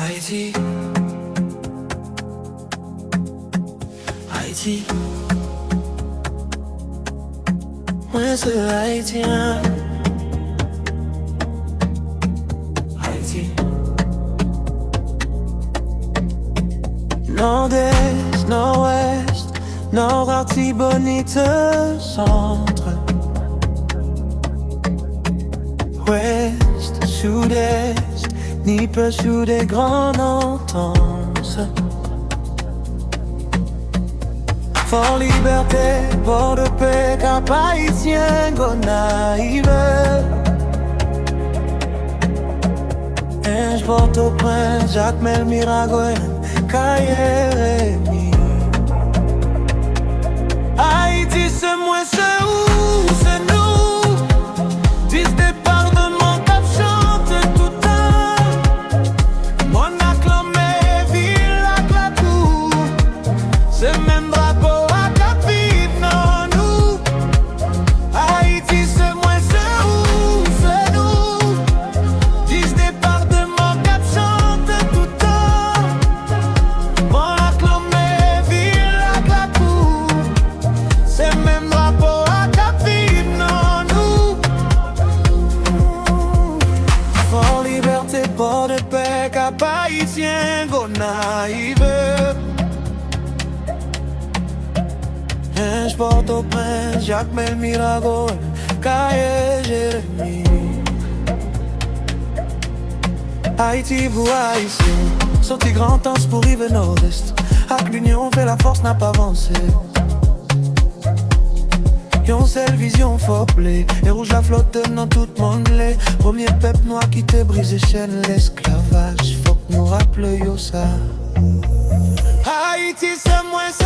Haïti, Haïti, moi c'est haïtien. Haïti, nord-est, nord-ouest, nord Artibonite, centre, ouest, sud-est, ni peu sous des grandes entenses. Fort liberté, port de paix, cap haïtien, Gonaïve. Ange, Port-au-Prince, Jacmel, Miragoyen, Kayeremi. Haïti, c'est moi, c'est où, c'est nous. 10 départements cap chante tout temps. Mon acclamé, ville à Clatou. C'est même drapeau à cap vive, non, nous. Haïti, c'est moi, c'est où, c'est nous. 10 départements cap chante tout temps. Mon acclamé, ville à Clatou. C'est même drapeau à cap vive, non, nous. Fort liberté, port de paix, cap haïtien, Gonaïve. Ange, Port-au-Prince, Jacmel, Miragoyen, Kaye, Jérémy. Haïti, vous haïtiens, sorti grand temps pour rive nord-est. Avec l'union fait la force n'a pas avancé. Yon seule vision faut blé. Et rouge la flotte dans tout le monde les. Premier peuple noir qui te brise chaîne l'esclavage. Faut que nous rappelions ça. Haïti c'est moi c'est